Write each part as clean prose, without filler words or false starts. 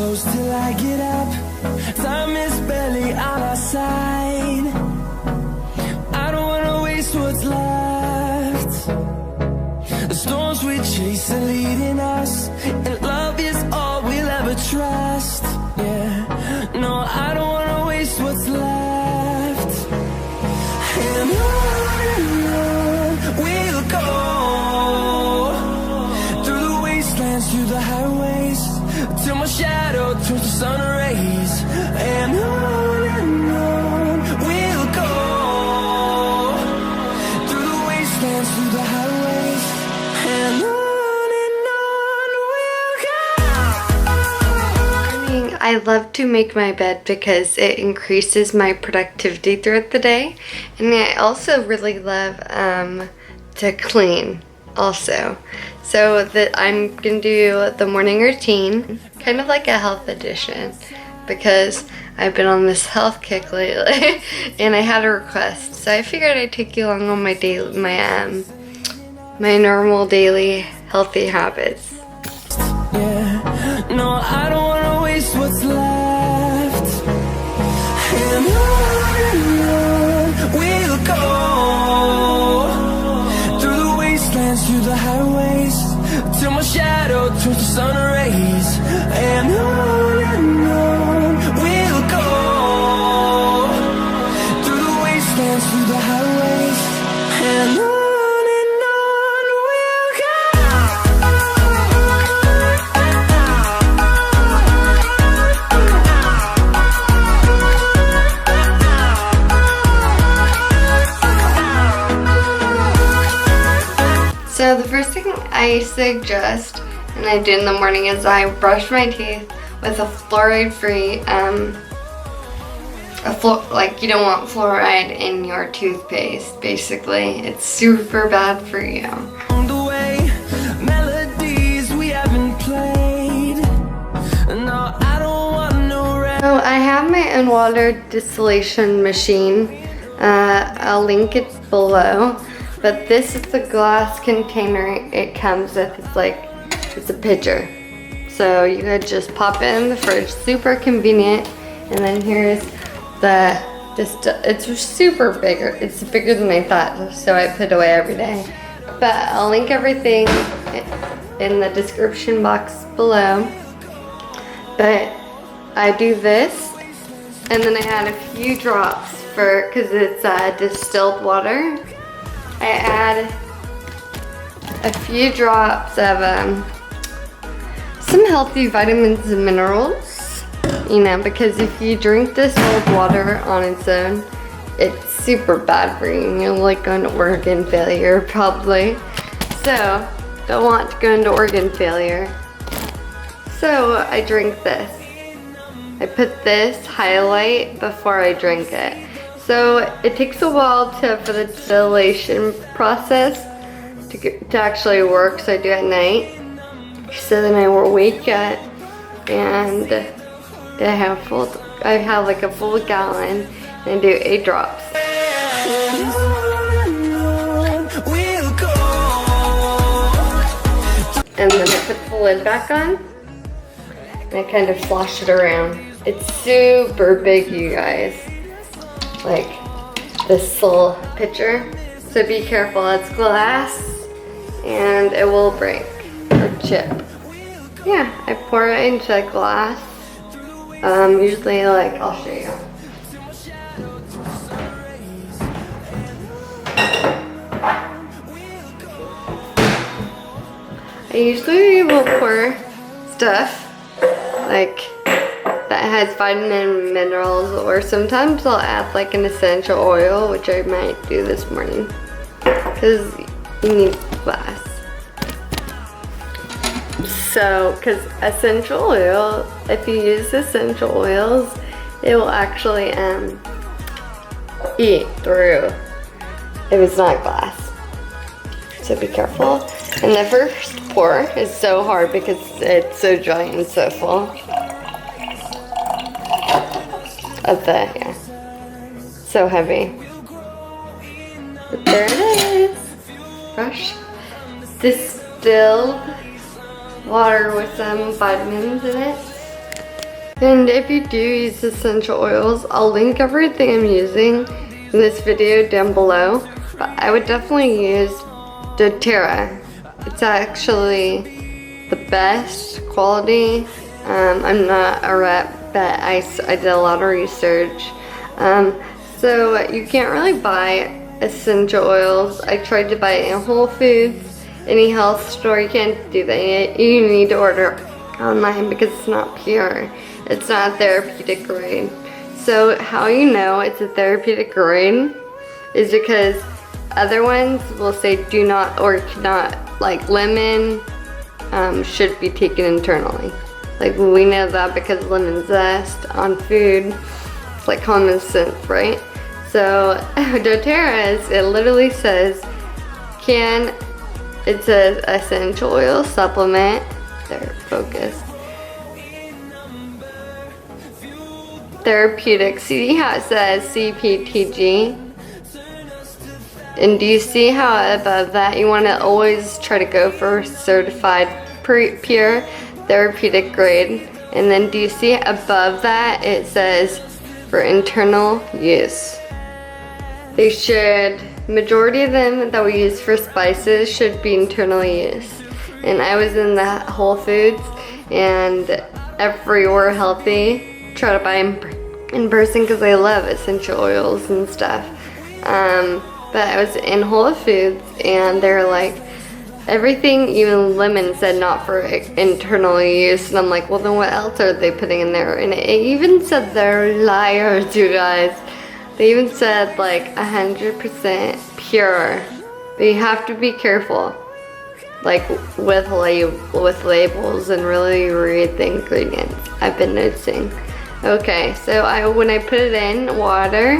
close till I get up. Time is barely on our side. I don't wanna waste what's left. The storms we chase are leading us, and love is all we'll ever trust. Yeah, no, I don't wanna waste what's left. And on we'll go, through the wastelands, through the highways, till my shadow turns to sun rays. And on we'll go, through the wastelands, through the highways, and on we'll go. I love to make my bed because it increases my productivity throughout the day, and I also really love to clean also. So that I'm gonna do the morning routine, kind of like a health edition, because I've been on this health kick lately and I had a request, so I figured I'd take you along on my daily, my normal daily healthy habits. Yeah, no, I don't wanna waste what's left. And on we'll go, through the wastelands, through the highways, till my shadow turns to sun rays. And on we'll go, through the wastelands, through the highways, and on we'll go. So the first thing I suggest, and I do in the morning, is I brush my teeth with a fluoride-free, like you don't want fluoride in your toothpaste, basically. It's super bad for you. On the way, melodies we haven't played. No, I don't want no rest. So I have my own water distillation machine. I'll link it below. But this is the glass container it comes with. It's a pitcher. So you could just pop it in the fridge, super convenient. And then here's the, it's super big. It's bigger than I thought, so I put it away every day. But I'll link everything in the description box below. But I do this, and then I add a few drops because it's distilled water. I add a few drops of some healthy vitamins and minerals, you know, because if you drink distilled water on its own, it's super bad for you. You'll like go into organ failure probably. So, don't want to go into organ failure. So, I drink this. I put this highlight before I drink it. So it takes a while for the distillation process to actually work, so I do it at night. So then I will wake up and I have like a full gallon and I do 8 drops. And then I put the lid back on and I kind of slosh it around. It's super big, you guys. Like this little pitcher, so be careful. It's glass and it will break or chip. Yeah, I pour it into a glass. Usually, I'll show you. I usually will pour stuff that has vitamin and minerals, or sometimes I'll add an essential oil, which I might do this morning because you need glass. So, because essential oil, if you use essential oils, it will actually eat through if it's not glass. So be careful. And the first pour is so hard because it's so giant and so full. So heavy. But there it is. Fresh distilled water with some vitamins in it. And if you do use essential oils, I'll link everything I'm using in this video down below. But I would definitely use Doterra. It's actually the best quality. I'm not a rep, but I did a lot of research. So you can't really buy essential oils. I tried to buy it in Whole Foods, any health store. You can't do that. You need to order online because it's not pure. It's not therapeutic grade. So how you know it's a therapeutic grade is because other ones will say do not or cannot, like lemon should be taken internally. Like we know that because lemon zest on food, it's like common sense, right? So doTERRA, it literally says it says essential oil supplement. They're focused. Therapeutic. See how it says CPTG? And do you see how above that you want to always try to go for certified pure therapeutic grade? And then do you see above that it says for internal use? They should, majority of them that we use for spices should be internal use. And I was in the Whole Foods and everywhere healthy, try to buy in person because I love essential oils and stuff. But I was in Whole Foods and they're like, everything, even lemon said not for internal use. And I'm like, well then what else are they putting in there? And it even said they're liars, you guys. They even said like 100% pure. But you have to be careful, like with labels and really read the ingredients. I've been noticing. Okay, so when I put it in water,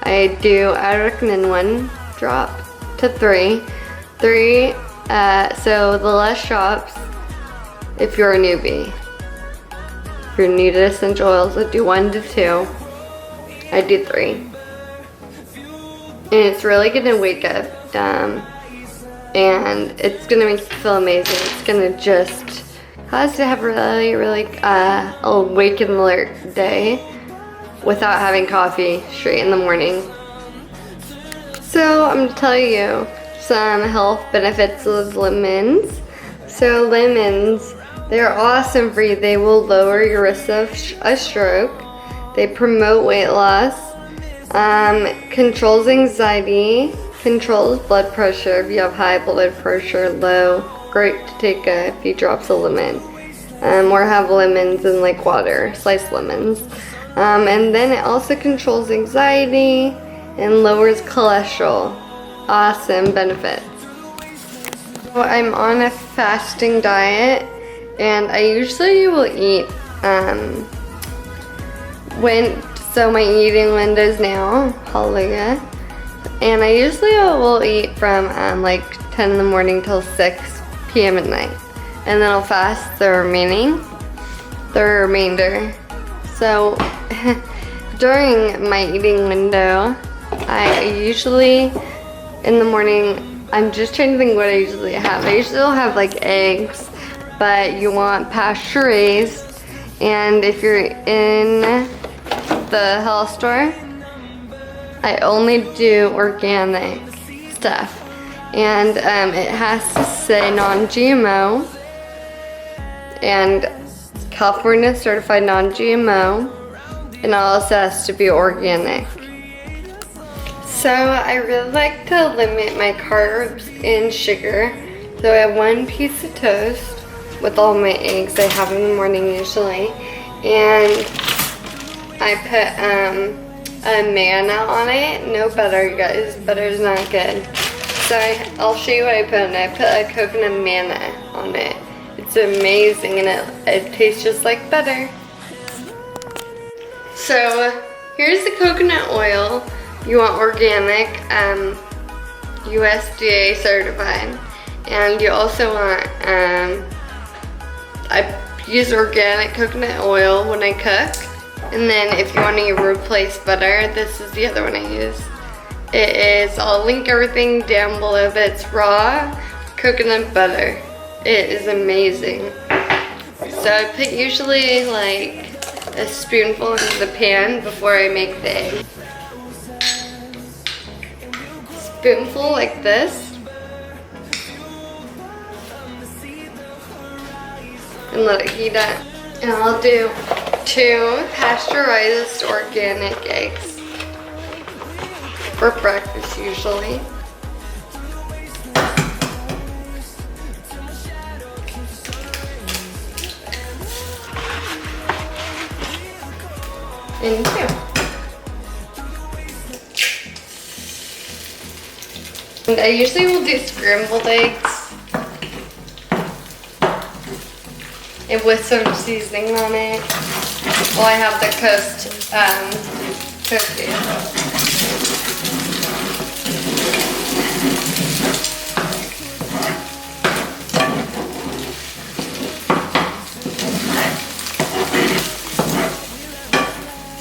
I recommend 1 drop to 3. So the less drops if you're a newbie. If you're new to essential oils, I do 1 to 2. I do 3. And it's really gonna wake up, and it's gonna make you feel amazing. It's gonna just cause you to have really awake and alert day without having coffee straight in the morning. So I'm gonna tell you some health benefits of lemons. So lemons, they're awesome for you. They will lower your risk of a stroke. They promote weight loss, controls anxiety, controls blood pressure. If you have high blood pressure, low, great to take a few drops of lemon. Or have lemons in like water, sliced lemons. And then it also controls anxiety and lowers cholesterol. Awesome benefits. So I'm on a fasting diet and I usually will eat so my eating window's now, hallelujah. And I usually will eat from like 10 in the morning till 6 p.m. at night. And then I'll fast the remainder. So during my eating window, I usually, in the morning, I'm just trying to think what I usually have. I usually will have like eggs, but you want pasture raised. And if you're in the health store, I only do organic stuff. And it has to say non-GMO. And California certified non-GMO. And it also has to be organic. So I really like to limit my carbs and sugar. So I have 1 piece of toast with all my eggs I have in the morning usually. And I put a manna on it. No butter, you guys. Butter is not good. So I'll show you what I put on it. I put a coconut manna on it. It's amazing and it tastes just like butter. So here's the coconut oil. You want organic, USDA certified. And you also want, I use organic coconut oil when I cook. And then if you want to replace butter, this is the other one I use. It is, I'll link everything down below, but it's raw coconut butter. It is amazing. So I put usually like a spoonful into the pan before I make the egg. Spoonful like this. And let it heat up. And I'll do 2 pasteurized organic eggs. For breakfast usually. And 2. And I usually will do scrambled eggs. And with some seasoning on it. Well, I have the toasted.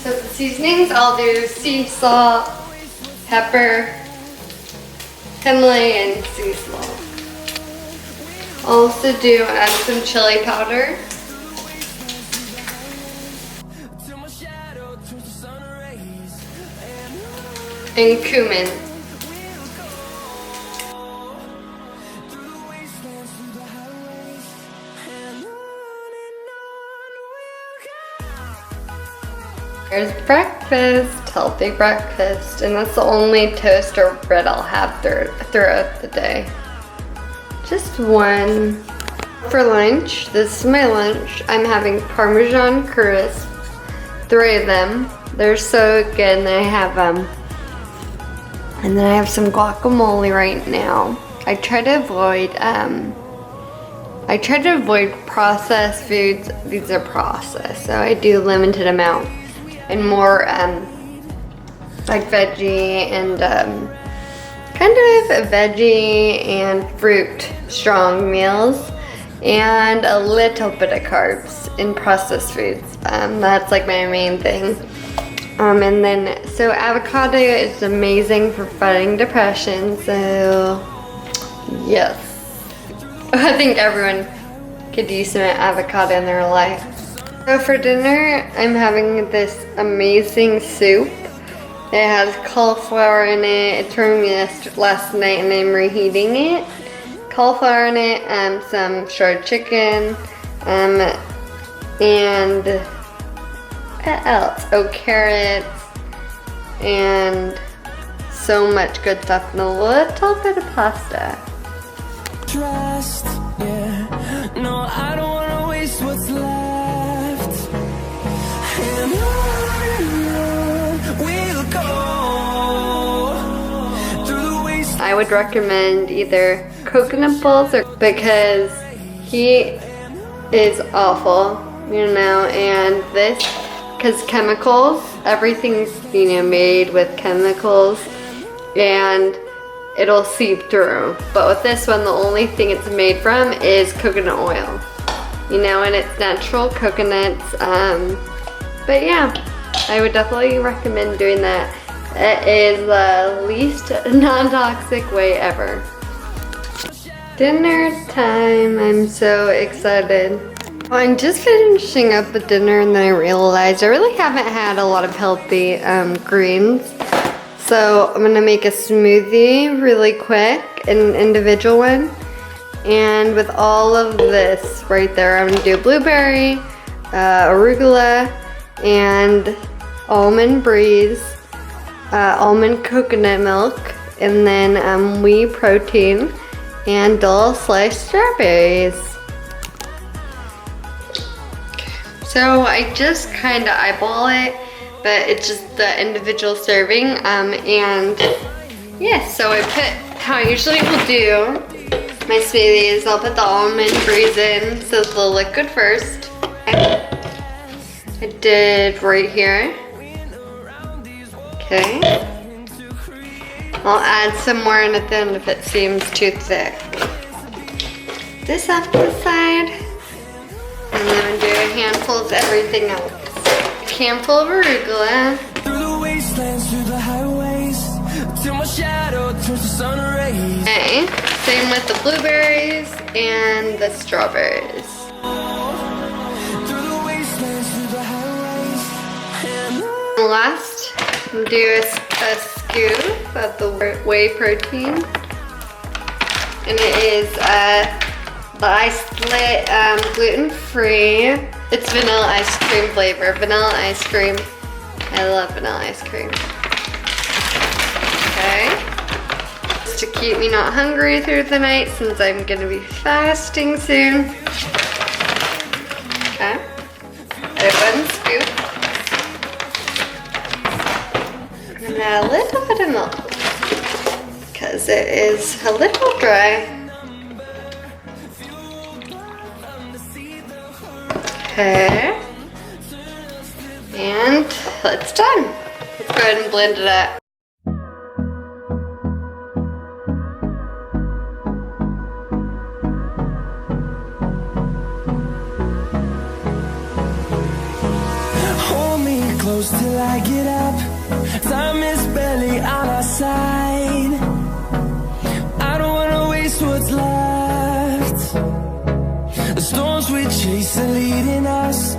So the seasonings, I'll do sea salt, pepper, Himalayan and sea salt. I'll also add some chili powder. And cumin. Here's breakfast, healthy breakfast, and that's the only toast or bread I'll have throughout the day. Just one. For lunch, this is my lunch. I'm having Parmesan crisps, 3 of them. They're so good, and I have and then I have some guacamole right now. I try to avoid processed foods. These are processed, so I do limited amount and more like veggie and kind of veggie and fruit strong meals, and a little bit of carbs in processed foods. That's like my main thing. And then, so avocado is amazing for fighting depression, so yes. I think everyone could use some avocado in their life. So for dinner, I'm having this amazing soup. It has cauliflower in it. It turned me last night and I'm reheating it. Cauliflower in it, some shredded chicken, and what else? Oh, carrots, and so much good stuff, and a little bit of pasta. Trust, yeah. No, I don't wanna waste what's left. And on we'll go through the waste. I would recommend either coconut balls or, because heat is awful, you know, and this, because chemicals, everything's, you know, made with chemicals, and it'll seep through. But with this one, the only thing it's made from is coconut oil, you know, and it's natural coconuts. But yeah, I would definitely recommend doing that. It is the least non-toxic way ever. Dinner time, I'm so excited. I'm just finishing up the dinner, and then I realized I really haven't had a lot of healthy greens. So I'm gonna make a smoothie really quick, an individual one. And with all of this right there, I'm gonna do blueberry, arugula, and almond breeze, almond coconut milk, and then whey protein, and dull sliced strawberries. So I just kind of eyeball it, but it's just the individual serving, and yeah, so I put, how I usually will do my smoothies, I'll put the almond breeze in, so the liquid first. I did right here. Okay. I'll add some more in at the end if it seems too thick. This off to the side. And then I'm gonna do a handful of everything else. A handful of arugula. Through the wastelands, through the highways, till my shadow turns to sun rays. Okay, same with the blueberries and the strawberries. Through the wastelands, through the highways. Last, do a scoop of the whey protein. And it is the isolate gluten-free. It's vanilla ice cream flavor. Vanilla ice cream. I love vanilla ice cream. Okay. Just to keep me not hungry through the night since I'm gonna be fasting soon. Okay. One scoop. And a little bit of milk because it is a little dry. Okay. And it's done. Let's go ahead and blend it up. Hold me close till I get up. Time is barely on our side. I don't wanna waste what's left. The storms we chase are leading us